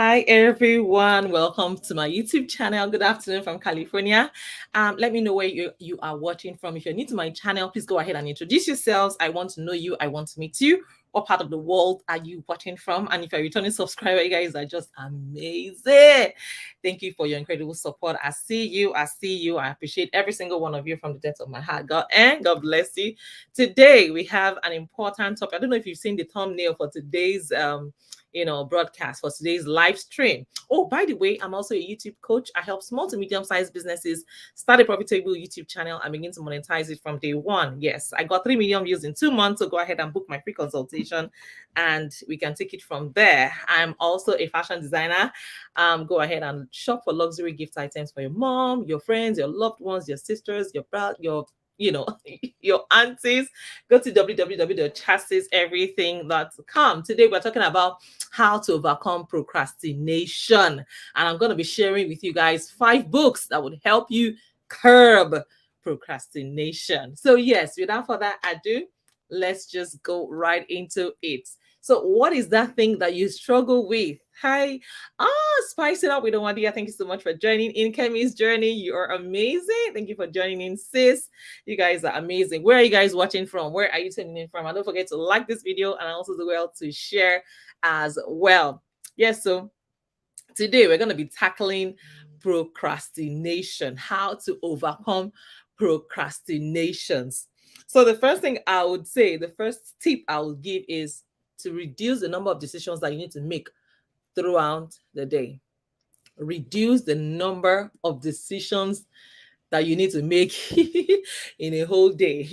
Hi everyone, welcome to my YouTube channel. Good afternoon from California. Let me know where you are watching from. If you're new to my channel, please go ahead and introduce yourselves. I want to know you. I want to meet you. What part of the world are you watching from? And if you're a returning subscriber, you guys are just amazing. Thank you for your incredible support. I see you. I see you. I appreciate every single one of you from the depths of my heart. God bless you. Today we have an important topic. I don't know if you've seen the thumbnail for today's broadcast, for today's live stream. Oh, by the way, I'm also a YouTube coach. I help small to medium-sized businesses start a profitable YouTube channel and begin to monetize it from day one. Yes, I got 3 million views in 2 months, so go ahead and book my free consultation and we can take it from there. I'm also a fashion designer. Go ahead and shop for luxury gift items for your mom, your friends, your loved ones, your sisters, your brother, your aunties. Go to www.chassis.everything.com. Today we're talking about how to overcome procrastination, and I'm going to be sharing with you guys 5 books that would help you curb procrastination. So yes, without further ado, let's just go right into it. So what is that thing that you struggle with? Hi, spice it up with Omadia. Thank you so much for joining in Kemi's journey. You are amazing. Thank you for joining in, sis. You guys are amazing. Where are you guys watching from? Where are you tuning in from? And don't forget to like this video and also do well to share as well. Yes, so today we're going to be tackling procrastination, how to overcome procrastinations. So the first thing I would say, the first tip I would give is to reduce the number of decisions that you need to make throughout the day. Reduce the number of decisions that you need to make in a whole day.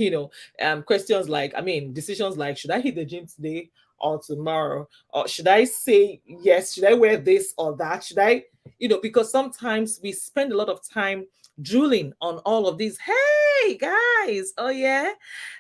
Questions like, decisions like, should I hit the gym today or tomorrow? Or should I say yes? Should I wear this or that? Should I, because sometimes we spend a lot of time drooling on all of these. Hey guys, oh yeah,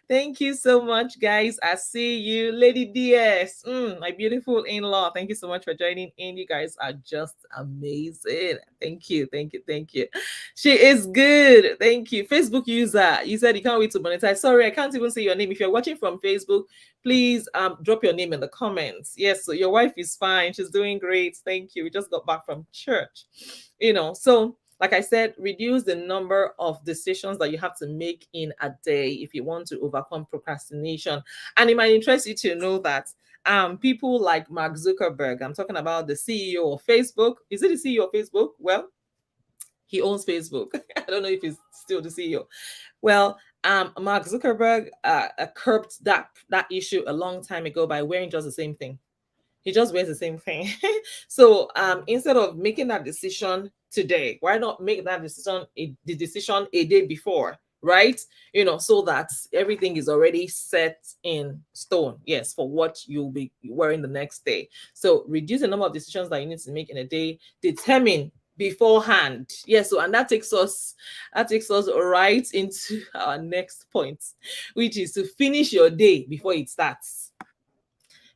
thank you so much, guys. I see you, Lady DS, my beautiful in-law. Thank you so much for joining in. You guys are just amazing. Thank you, thank you, thank you. She is good. Thank you. Facebook user, you said you can't wait to monetize. Sorry, I can't even say your name. If you're watching from Facebook, please drop your name in the comments. Yes, so your wife is fine. She's doing great. Thank you. We just got back from church. So like I said, reduce the number of decisions that you have to make in a day if you want to overcome procrastination. And it might interest you to know that people like Mark Zuckerberg, I'm talking about the CEO of Facebook. Is it the CEO of Facebook? Well, he owns Facebook. I don't know if he's still the CEO. Well, Mark Zuckerberg curbed that issue a long time ago by wearing just the same thing. He just wears the same thing. So instead of making that decision today, why not make that decision the decision a day before, right? So that everything is already set in stone. Yes, for what you'll be wearing the next day. So reduce the number of decisions that you need to make in a day. Determine beforehand. Yes, so and that takes us right into our next point, which is to finish your day before it starts.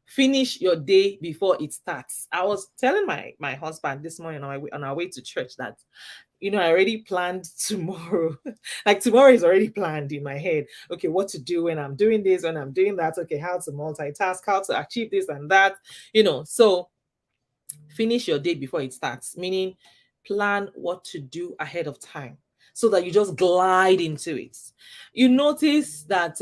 Finish your day before it starts. I was telling my husband this morning on our way to church that I already planned tomorrow. Like tomorrow is already planned in my head. Okay, what to do when I'm doing this, when I'm doing that. Okay, how to multitask, how to achieve this and that. So finish your day before it starts, meaning plan what to do ahead of time so that you just glide into it. You notice that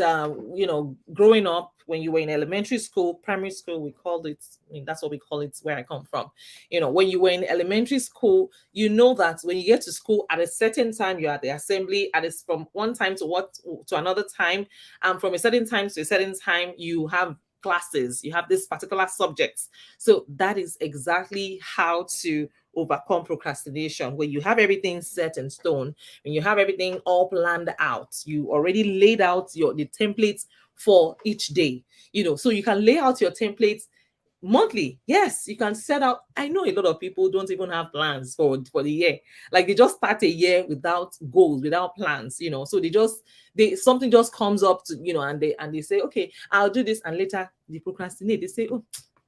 growing up, when you were in elementary school, primary school, we called it, that's what we call it where I come from. When you were in elementary school, you know that when you get to school at a certain time, you're at the assembly, from one time to another time, and from a certain time to a certain time, you have classes, you have this particular subjects. So that is exactly how to overcome procrastination. When you have everything set in stone, when you have everything all planned out, you already laid out the templates for each day. So you can lay out your templates monthly. Yes, you can set out. I know a lot of people don't even have plans for the year. Like they just start a year without goals, without plans. So something just comes up to and they say, okay, I'll do this, and later they procrastinate. They say, oh,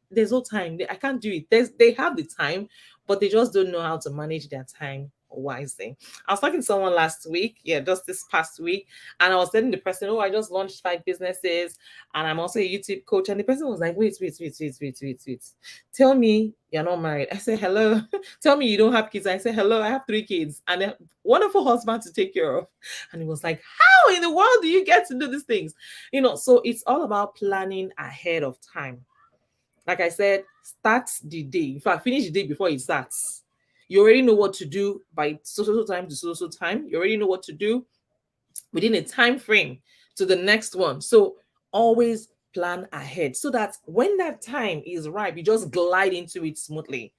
there's no time. I can't do it. They have the time, but they just don't know how to manage their time wisely. I was talking to someone last week, yeah, just this past week, and I was telling the person, oh, I just launched 5 businesses and I'm also a YouTube coach. And the person was like, wait. Tell me you're not married. I said, hello. Tell me you don't have kids. I said, hello, I have 3 kids and a wonderful husband to take care of. And he was like, how in the world do you get to do these things? So it's all about planning ahead of time. Like I said, start the day. In fact, finish the day before it starts. You already know what to do by so time to so time. You already know what to do within a time frame to the next one. So always plan ahead so that when that time is ripe, you just glide into it smoothly.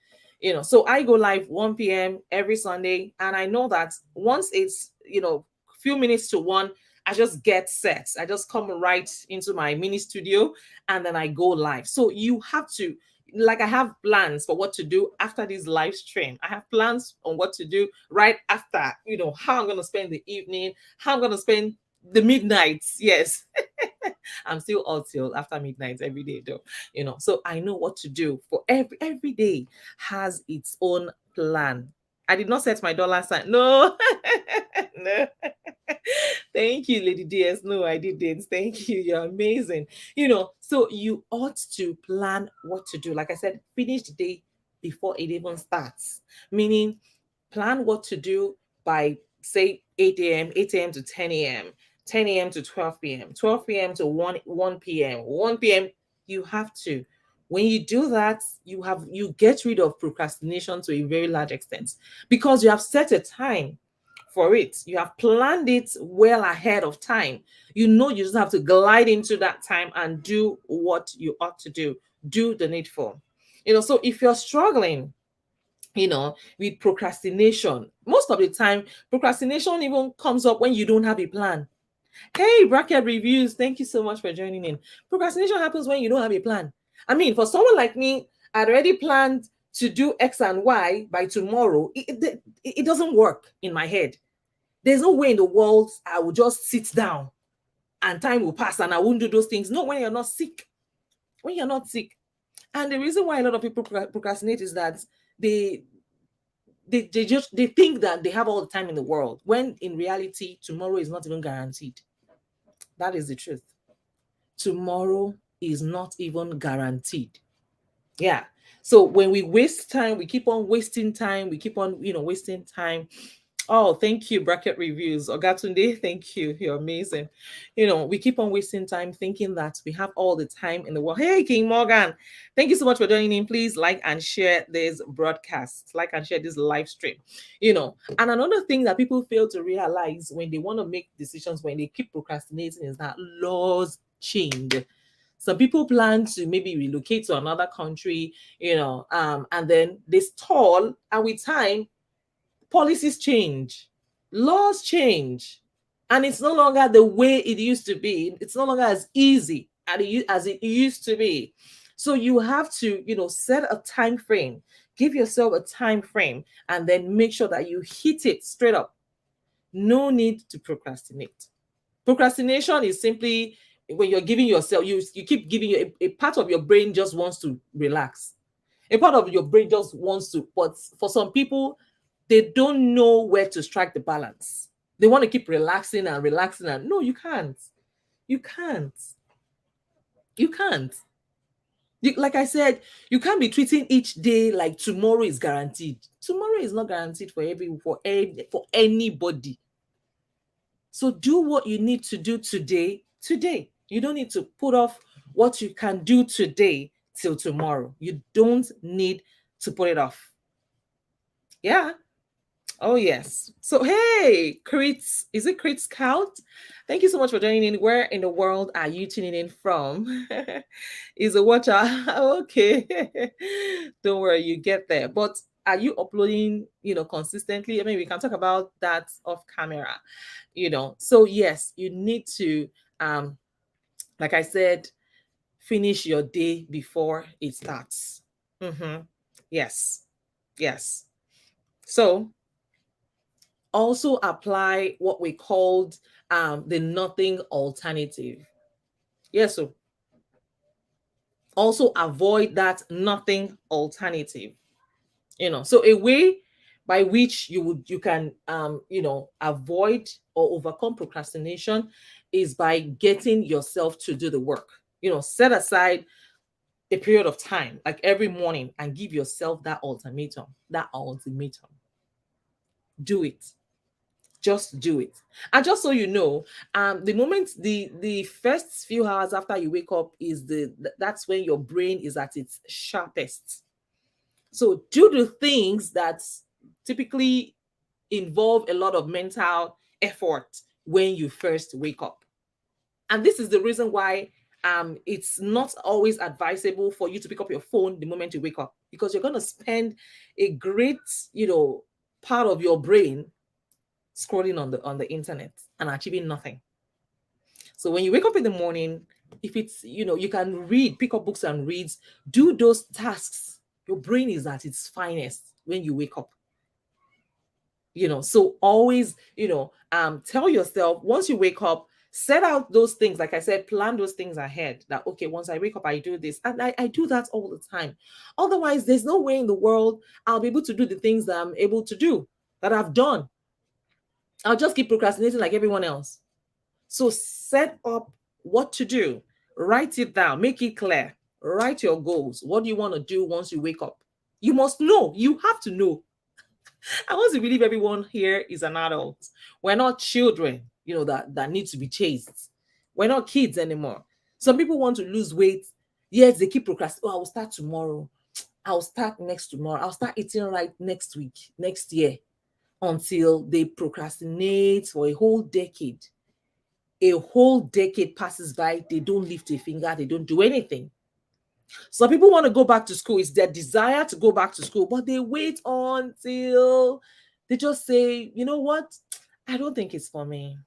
So I go live 1 p.m. every Sunday, and I know that once it's few minutes to 1, I just get set. I just come right into my mini studio and then I go live. So you have to, like, I have plans for what to do after this live stream. I have plans on what to do right after, how I'm going to spend the evening, how I'm going to spend the midnights. Yes. I'm still out till after midnight every day though. So I know what to do for every day has its own plan. I did not set my dollar sign. No. No. Thank you, Lady DS. No, I didn't. Thank you. You're amazing. So you ought to plan what to do. Like I said, finish the day before it even starts. Meaning, plan what to do by, say, 8 a.m., 8 a.m. to 10 a.m., 10 a.m. to 12 p.m., 12 p.m. to 1 p.m., 1 p.m. You have to. When you do that, you get rid of procrastination to a very large extent because you have set a time for it. You have planned it well ahead of time. You just have to glide into that time and do what you ought to do. Do the needful. So if you're struggling, with procrastination, most of the time, procrastination even comes up when you don't have a plan. Hey, Bracket Reviews, thank you so much for joining in. Procrastination happens when you don't have a plan. I mean, for someone like me, I'd already planned to do X and Y by tomorrow. It doesn't work in my head. There's no way in the world I will just sit down and time will pass and I won't do those things. No, when you're not sick. When you're not sick. And the reason why a lot of people procrastinate is that they think that they have all the time in the world, when in reality, tomorrow is not even guaranteed. That is the truth. Tomorrow is not even guaranteed. Yeah. So when we waste time, we keep on wasting time. We keep on, wasting time. Oh, thank you, Bracket Reviews. Ogatunde, thank you. You're amazing. We keep on wasting time thinking that we have all the time in the world. Hey, King Morgan, thank you so much for joining in. Please like and share this broadcast, like and share this live stream. And another thing that people fail to realize when they want to make decisions, when they keep procrastinating, is that laws change. Some people plan to maybe relocate to another country, and then they stall, and with time, policies change, laws change, and it's no longer the way it used to be. It's no longer as easy as it used to be. So you have to, set a time frame, give yourself a time frame, and then make sure that you hit it straight up. No need to procrastinate. Procrastination is simply when you're giving yourself, you keep giving you a part of your brain just wants to relax. A part of your brain just wants to, but for some people, they don't know where to strike the balance. They want to keep relaxing and relaxing, and no, you can't. You can't. You can't. Like I said, you can't be treating each day like tomorrow is guaranteed. Tomorrow is not guaranteed for anybody. So do what you need to do today. You don't need to put off what you can do today till tomorrow. You don't need to put it off. Yeah. Oh, yes. So, hey, Crits, is it Crit Scout? Thank you so much for joining in. Where in the world are you tuning in from? Is a watcher? Okay. Don't worry, you get there. But are you uploading, consistently? I mean, we can talk about that off camera, So, yes, you need to, like I said, finish your day before it starts. Yes. Yes. So, also apply what we called the nothing alternative. Yes, so also avoid that nothing alternative. So a way by which you can avoid or overcome procrastination is by getting yourself to do the work. Set aside a period of time, like every morning, and give yourself that ultimatum. Do it. Just do it. And just so you know, the moment the first few hours after you wake up is that's when your brain is at its sharpest. So do the things that typically involve a lot of mental effort when you first wake up. And this is the reason why it's not always advisable for you to pick up your phone the moment you wake up, because you're going to spend a great part of your brain scrolling on the internet and achieving nothing. So when you wake up in the morning, if it's you can read, pick up books and read, do those tasks. Your brain is at its finest when you wake up. So always tell yourself, once you wake up, set out those things. Like I said, plan those things ahead, that okay, once I wake up, I do this. And I do that all the time. Otherwise, there's no way in the world I'll be able to do the things that I'm able to do, that I've done. I'll just keep procrastinating like everyone else. So set up what to do, write it down, make it clear, write your goals. What do you want to do once you wake up? You must know, you have to know. I want to believe everyone here is an adult. We're not children, that need to be chased. We're not kids anymore. Some people want to lose weight. Yes, they keep procrastinating. Oh, I will start tomorrow. I'll start next tomorrow. I'll start eating right next week, next year, until they procrastinate for a whole decade. A whole decade passes by. They don't lift a finger. They don't do anything. Some people want to go back to school. It's their desire to go back to school, but they wait until they just say, you know what? I don't think it's for me.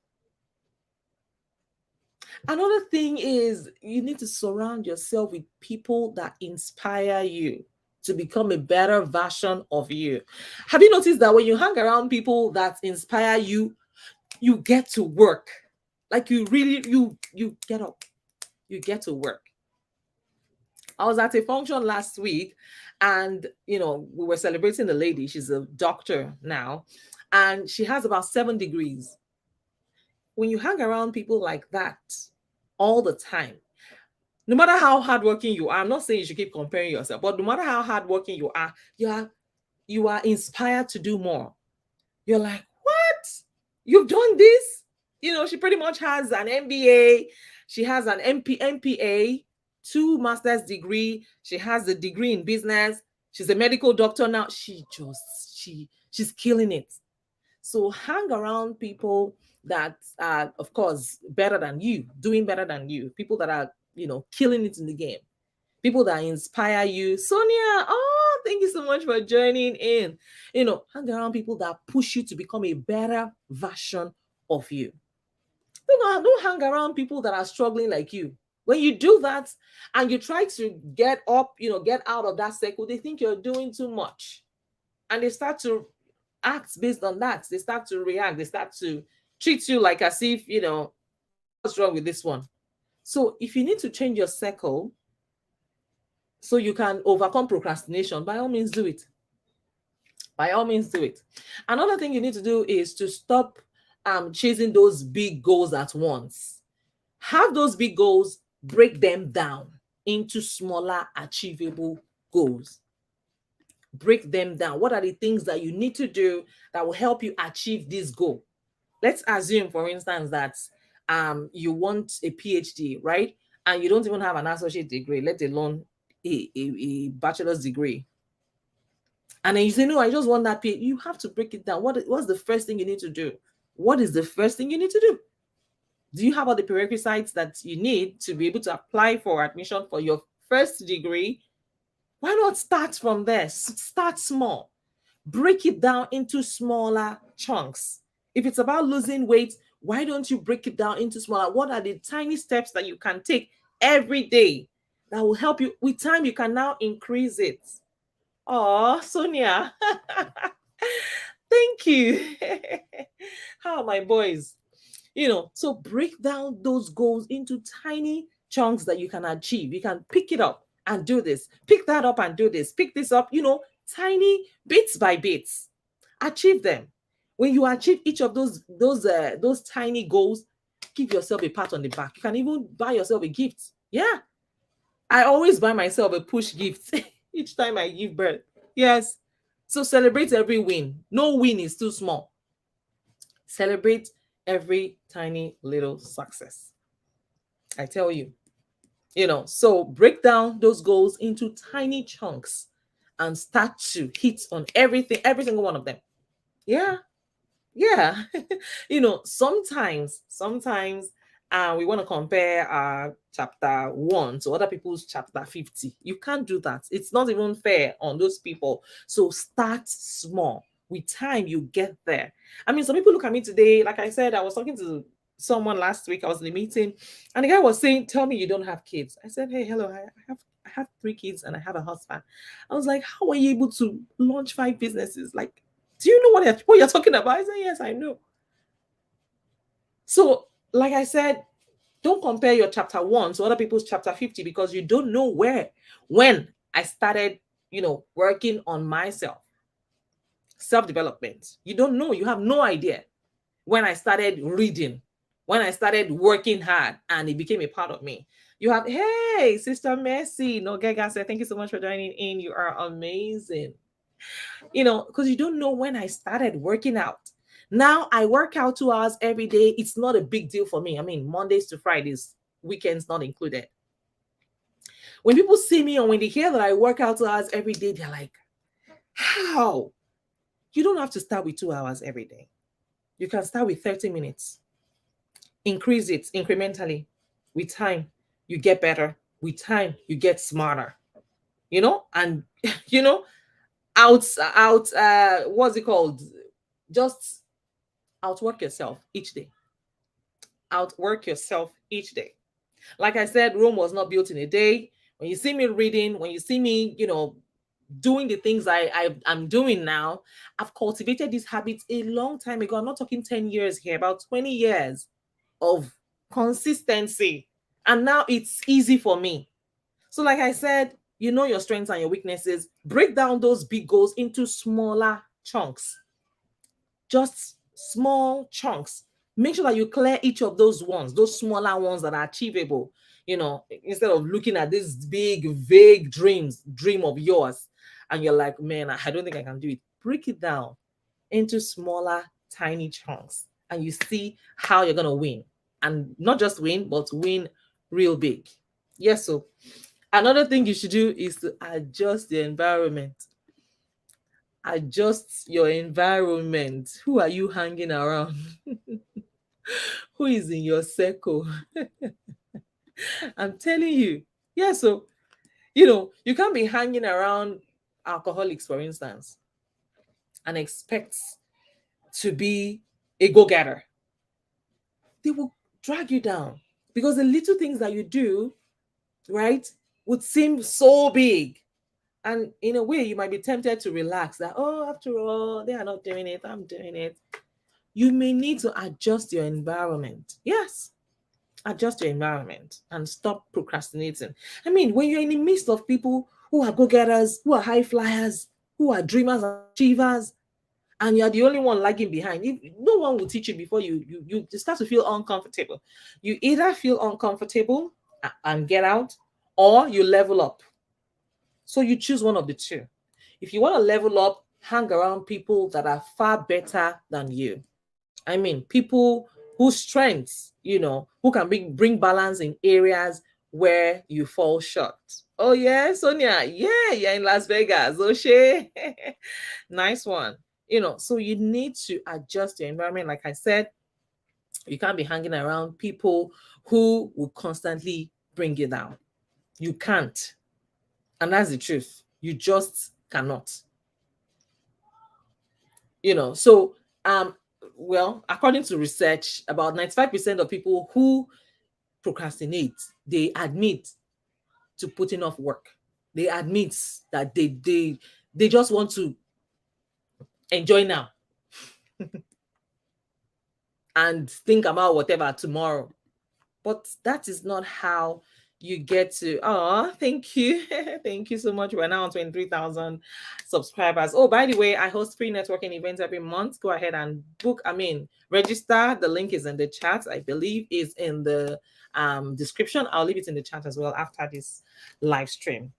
Another thing is, you need to surround yourself with people that inspire you to become a better version of you. Have you noticed that when you hang around people that inspire you, you get to work? Like you get up, you get to work. I was at a function last week, and we were celebrating the lady. She's a doctor now, and she has about 7 degrees. When you hang around people like that all the time, no matter how hardworking you are, I'm not saying you should keep comparing yourself, but no matter how hardworking you are, you are inspired to do more. You're like, what? You've done this? She pretty much has an MBA. She has an MPA, 2 master's degree. She has a degree in business. She's a medical doctor now. She's killing it. So hang around people that are, of course, better than you, doing better than you, people that are, killing it in the game, people that inspire you. Sonia, oh, thank you so much for joining in. Hang around people that push you to become a better version of you. Don't hang around people that are struggling like you. When you do that and you try to get up, get out of that circle, they think you're doing too much. And they start to act based on that. They start to react. They start to treat you like as if, what's wrong with this one? So if you need to change your circle so you can overcome procrastination, by all means do it. By all means do it. Another thing you need to do is to stop chasing those big goals at once. Have those big goals, break them down into smaller achievable goals. Break them down. What are the things that you need to do that will help you achieve this goal? Let's assume, for instance, that you want a PhD, right? And you don't even have an associate degree, let alone a bachelor's degree. And then you say, no, I just want that PhD. You have to break it down. What's the first thing you need to do? What is the first thing you need to do? Do you have all the prerequisites that you need to be able to apply for admission for your first degree? Why not start from there? Start small. Break it down into smaller chunks. If it's about losing weight, why don't you break it down into smaller? What are the tiny steps that you can take every day that will help you? With time, you can now increase it. Oh, Sonia. Thank you. How are my boys? So break down those goals into tiny chunks that you can achieve. You can pick it up and do this, pick that up and do this, pick this up, tiny bits by bits. Achieve them. When you achieve each of those tiny goals, give yourself a pat on the back. You can even buy yourself a gift. Yeah, I always buy myself a push gift each time I give birth. Yes. So celebrate every win. No win is too small. Celebrate every tiny little success. I tell you, so break down those goals into tiny chunks and start to hit on everything, every single one of them. Yeah. Yeah. Sometimes we want to compare our chapter 1 to other people's chapter 50. You can't do that. It's not even fair on those people. So start small. With time, you get there. I mean, some people look at me today, like I said, I was talking to someone last week. I was in a meeting, and the guy was saying, "Tell me you don't have kids." I said, "Hey, hello, I have 3 kids and I have a husband." I was like, "How are you able to launch 5 businesses? Like, do you know what you're talking about?" I said, "Yes, I know." So, like I said, don't compare your chapter 1 to other people's chapter 50, because you don't know when I started, working on myself, self-development. You don't know, you have no idea when I started reading, when I started working hard, and it became a part of me. You have, hey, Sister Mercy, no Gega said, thank you so much for joining in. You are amazing. Because you don't know when I started working out. Now I work out 2 hours every day. It's not a big deal for me. I mean, Mondays to Fridays, weekends not included. When people see me and when they hear that I work out 2 hours every day, they're like, how? You don't have to start with 2 hours every day. You can start with 30 minutes. Increase it incrementally. With time, you get better. With time, you get smarter. And you know, what's it called? Just outwork yourself each day. Outwork yourself each day. Like I said, Rome was not built in a day. When you see me reading, when you see me, doing the things I'm doing now, I've cultivated these habits a long time ago. I'm not talking 10 years here, about 20 years of consistency. And now it's easy for me. So, like I said, you know your strengths and your weaknesses. Break down those big goals into smaller chunks. Just small chunks. Make sure that you clear each of those smaller ones that are achievable. Instead of looking at this big, vague dream of yours, and you're like, man, I don't think I can do it. Break it down into smaller, tiny chunks, and you see how you're going to win. And not just win, but win real big. Yes, so another thing you should do is to adjust the environment. Adjust your environment. Who are you hanging around? Who is in your circle? I'm telling you. Yeah, so you can't be hanging around alcoholics, for instance, and expect to be a go-getter. They will drag you down, because the little things that you do, right, would seem so big. And in a way, you might be tempted to relax that, oh, after all, they are not doing it, I'm doing it. You may need to adjust your environment. Yes, adjust your environment and stop procrastinating. I mean, when you're in the midst of people who are go-getters, who are high flyers, who are dreamers and achievers, and you're the only one lagging behind, if no one will teach you before you start to feel uncomfortable. You either feel uncomfortable and get out, or you level up. So you choose one of the two. If you want to level up, hang around people that are far better than you. I mean, people whose strengths, who can bring balance in areas where you fall short. Oh, yeah, Sonia. Yeah, you're in Las Vegas. Oshe. Nice one. So you need to adjust your environment. Like I said, you can't be hanging around people who will constantly bring you down. You can't. And that's the truth. You just cannot. So well, according to research, about 95% of people who procrastinate, they admit to putting off work. They admit that they just want to enjoy now and think about whatever tomorrow. But that is not how you get to, oh, thank you. Thank you so much. We're now on 23,000 subscribers. Oh, by the way, I host free networking events every month. Go ahead and book, register. The link is in the chat. I believe is in the description. I'll leave it in the chat as well after this live stream.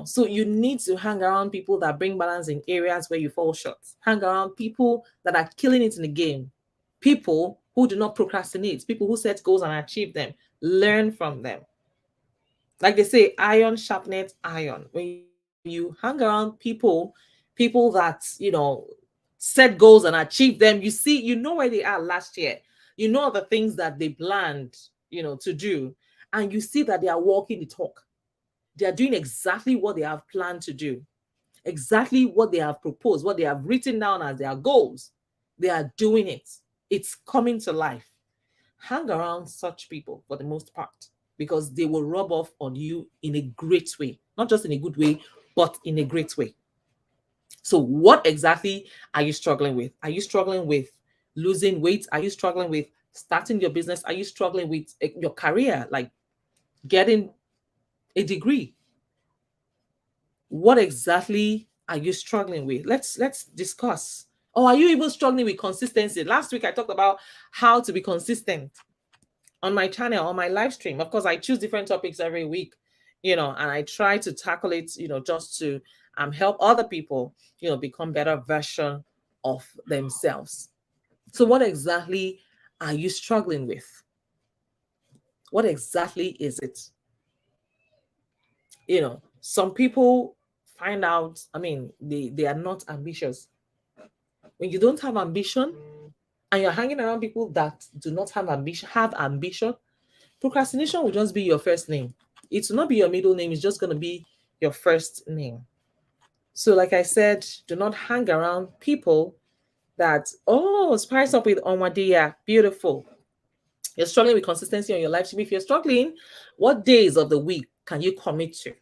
So you need to hang around people that bring balance in areas where you fall short. Hang around people that are killing it in the game. People who do not procrastinate, people who set goals and achieve them. Learn from them. Like they say, iron sharpeneth iron. When you hang around people that set goals and achieve them, you know where they are last year. You know the things that they planned, to do, and you see that they are walking the talk. They are doing exactly what they have planned to do, exactly what they have proposed, what they have written down as their goals. They are doing it. It's coming to life. Hang around such people for the most part, because they will rub off on you in a great way, not just in a good way, but in a great way. So what exactly are you struggling with? Are you struggling with losing weight? Are you struggling with starting your business? Are you struggling with your career, like getting a degree? What exactly are you struggling with? Let's discuss. Or are you even struggling with consistency? Last week I talked about how to be consistent on my channel, on my live stream. Of course, I choose different topics every week, and I try to tackle it, just to help other people, become better version of themselves. So what exactly are you struggling with? What exactly is it? Some people find out, they are not ambitious. When you don't have ambition and you're hanging around people that do not have ambition, procrastination will just be your first name. It will not be your middle name. It's just going to be your first name. So, like I said, do not hang around people that, oh, spice up with Omadia. Beautiful. You're struggling with consistency on your live stream. If you're struggling, what days of the week can you commit to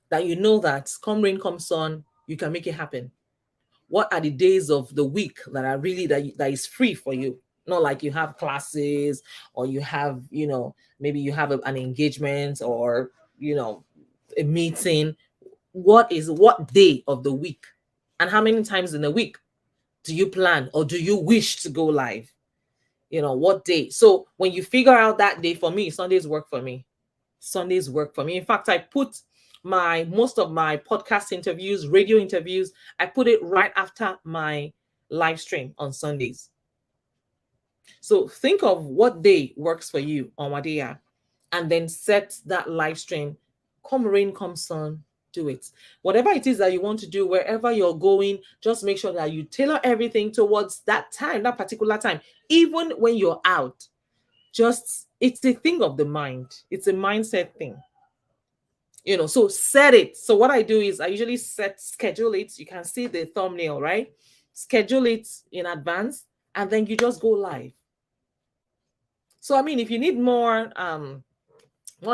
that you know that come rain, come sun, you can make it happen? What are the days of the week that are really that is free for you? Not like you have classes, or you have, maybe you have an engagement, or a meeting. What day of the week, and how many times in a week do you plan, or do you wish to go live? What day? So when you figure out that day, for me, Sundays work for me. Sundays work for me. In fact, I put most of my podcast interviews, radio interviews, I put it right after my live stream on Sundays. So think of what day works for you on Wadia, and then set that live stream. Come rain, come sun, do it. Whatever it is that you want to do, wherever you're going, just make sure that you tailor everything towards that time, that particular time. Even when you're out, it's a thing of the mind. It's a mindset thing. So set it. So what I do is I usually schedule it. You can see the thumbnail, right? Schedule it in advance, and then you just go live. So if you need more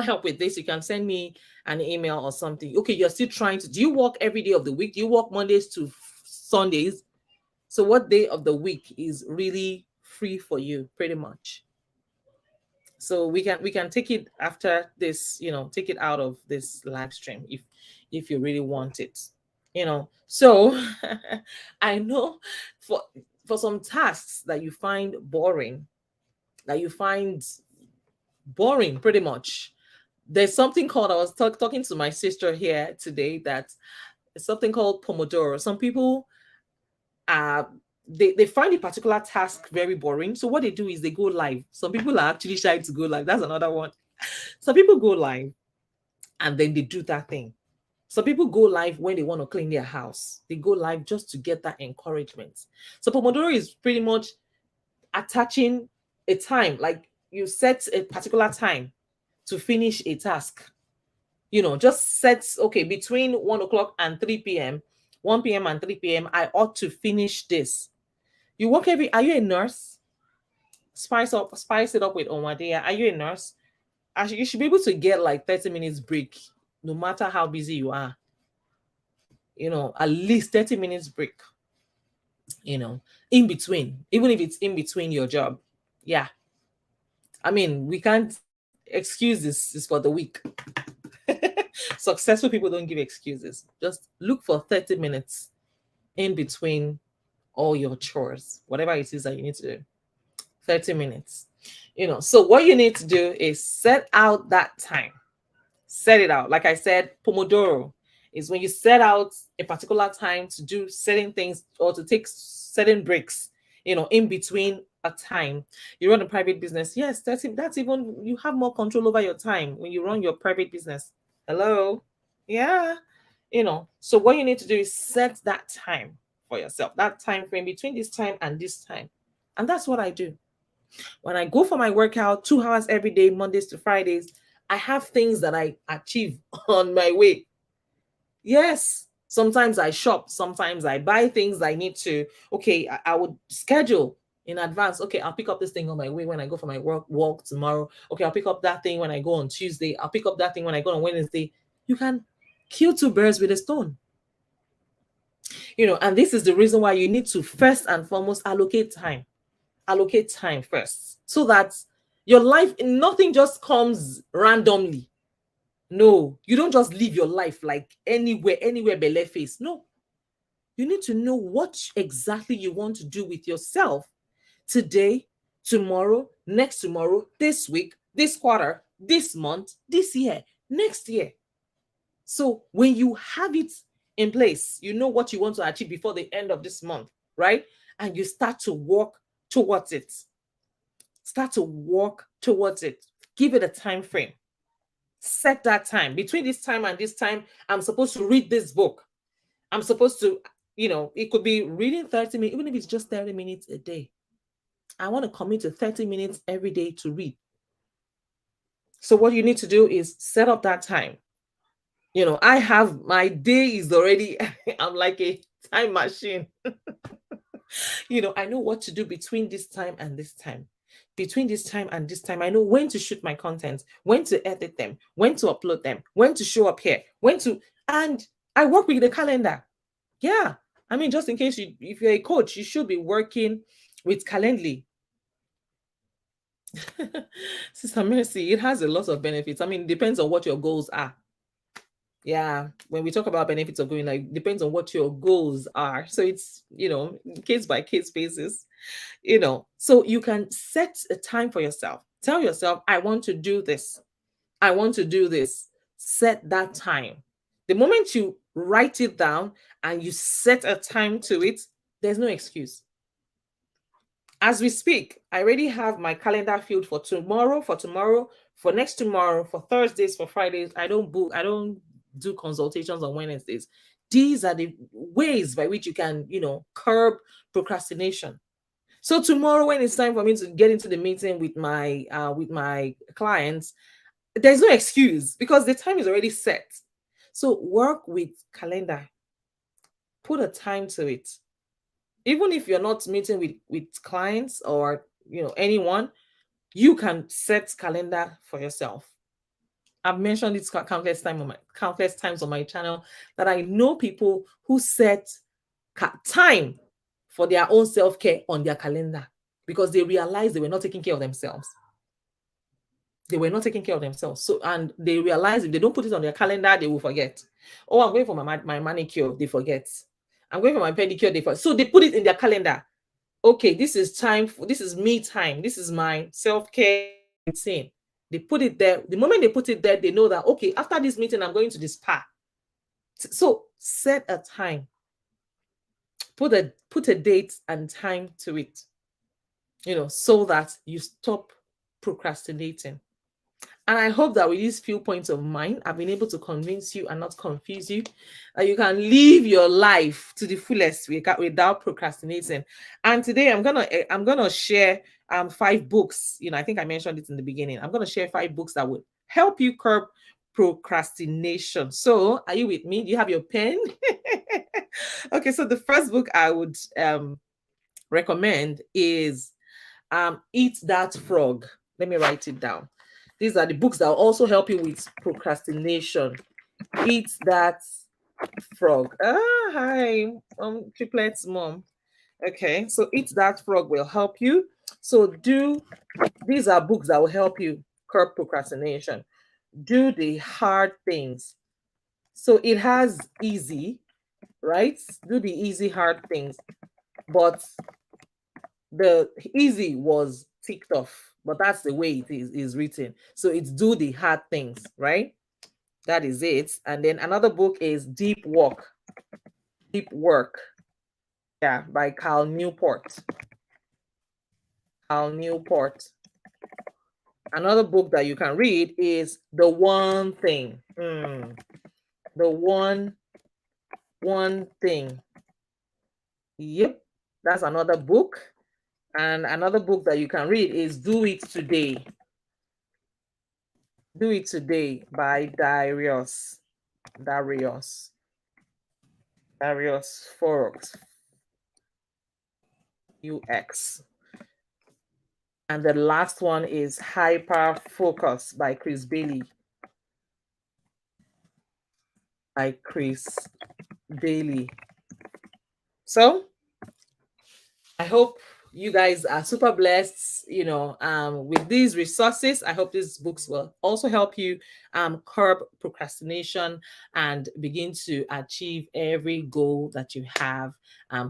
help with this, you can send me an email or something. Okay, you're still trying to, do you work every day of the week? Do you work Mondays to Sundays? So what day of the week is really free for you, pretty much? So we can take it after this, take it out of this live stream if you really want it. So I know for some tasks that you find boring, pretty much, there's something called, I was talking to my sister here today, that it's something called Pomodoro. Some people they find a particular task very boring. So what they do is they go live. Some people are actually shy to go live. That's another one. Some people go live and then they do that thing. Some people go live when they want to clean their house. They go live just to get that encouragement. So Pomodoro is pretty much attaching a time, like you set a particular time to finish a task. Just set, okay, between 1 o'clock and 3 p.m., 1 p.m. and 3 p.m., I ought to finish this. You work are you a nurse? Spice it up with Omadea. Are you a nurse? You should be able to get like 30 minutes break, no matter how busy you are. At least 30 minutes break, in between, even if it's in between your job. Yeah. We can't Excuses is for the weak. Successful people don't give excuses. Just look for 30 minutes in between all your chores, whatever it is that you need to do. 30 minutes. So what you need to do is set out that time. Set it out. Like I said, Pomodoro is when you set out a particular time to do certain things or to take certain breaks, in between a time. You run a private business. Yes, that's even, you have more control over your time when you run your private business. Hello? Yeah. So what you need to do is set that time for yourself, that time frame between this time and this time. And that's what I do. When I go for my workout, 2 hours every day, Mondays to Fridays, I have things that I achieve on my way. Yes, sometimes I shop, sometimes I buy things I need to. Okay, I would schedule in advance. Okay, I'll pick up this thing on my way when I go for my walk tomorrow. Okay, I'll pick up that thing when I go on Tuesday. I'll pick up that thing when I go on Wednesday. You can kill two birds with a stone. And this is the reason why you need to first and foremost allocate time first, so that your life, nothing just comes randomly. No, you don't just live your life like anywhere belle face. No, you need to know what exactly you want to do with yourself today, tomorrow, next tomorrow, this week, this quarter, this month, this year, next year. So when you have it in place, you know what you want to achieve before the end of this month, right? And you start to work towards it. Start to work towards it. Give it a time frame. Set that time. Between this time and this time, I'm supposed to read this book. I'm supposed to, it could be reading 30 minutes, even if it's just 30 minutes a day. I want to commit to 30 minutes every day to read. So what you need to do is set up that time. I have, my day is already, I'm like a time machine. I know what to do between this time and this time. Between this time and this time, I know when to shoot my content, when to edit them, when to upload them, when to show up here, and I work with the calendar. Yeah. I mean, just in case if you're a coach, you should be working with Calendly. Sister Mercy, it has a lot of benefits. I mean, it depends on what your goals are. Yeah, when we talk about benefits of going, like, depends on what your goals are. So it's, case by case basis, so you can set a time for yourself. Tell yourself, I want to do this. I want to do this. Set that time. The moment you write it down and you set a time to it, there's no excuse. As we speak, I already have my calendar filled for tomorrow, for next tomorrow, for Thursdays, for Fridays. I don't do consultations on Wednesdays. These are the ways by which you can, curb procrastination. So tomorrow, when it's time for me to get into the meeting with my clients, there's no excuse because the time is already set. So work with calendar. Put a time to it. Even if you're not meeting with clients or anyone, you can set calendar for yourself. I've mentioned it countless times on my channel that I know people who set time for their own self-care on their calendar because they realized they were not taking care of themselves. They were not taking care of themselves. So, and they realized if they don't put it on their calendar, they will forget. Oh, I'm going for my manicure, they forget. I'm going for my pedicure, they forget. So they put it in their calendar. Okay, this is me time. This is my self-care routine. They put it there. The moment they put it there, they know that, okay, after this meeting, I'm going to the spa. So set a time. Put a date and time to it, so that you stop procrastinating. And I hope that with these few points of mine, I've been able to convince you and not confuse you, that you can live your life to the fullest without procrastinating. And today I'm gonna share 5 books. I think I mentioned it in the beginning. I'm gonna share 5 books that would help you curb procrastination. So are you with me? Do you have your pen? Okay, so the first book I would recommend is Eat That Frog. Let me write it down. These are the books that will also help you with procrastination. Eat That Frog. Hi, Triplets mom. Okay, so Eat That Frog will help you. So these are books that will help you. curb procrastination. Do the hard things. So it has easy, right? Do the easy, hard things. But the easy was ticked off, but that's the way it is written. So it's do the hard things, right? That is it. And then another book is Deep Work. Deep Work. Yeah, by Cal Newport. Cal Newport. Another book that you can read is The One Thing. The One Thing. Yep, that's another book. And another book that you can read is Do It Today. Do It Today by Darius. Darius. Darius Fox. UX. And the last one is Hyper Focus by Chris Bailey. By Chris Bailey. So I hope you guys are super blessed, with these resources. I hope these books will also help you curb procrastination and begin to achieve every goal that you have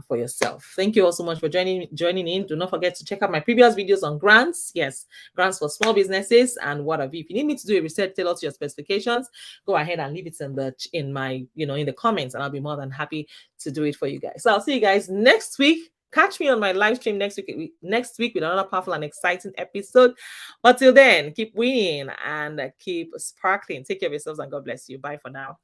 for yourself. Thank you all so much for joining in. Do not forget to check out my previous videos on grants. Yes, grants for small businesses and what have you. If you need me to do a research tailored to your specifications, go ahead and leave it in the comments, and I'll be more than happy to do it for you guys. So I'll see you guys next week. Catch me on my live stream next week with another powerful and exciting episode. But till then, keep winning and keep sparkling. Take care of yourselves and God bless you. Bye for now.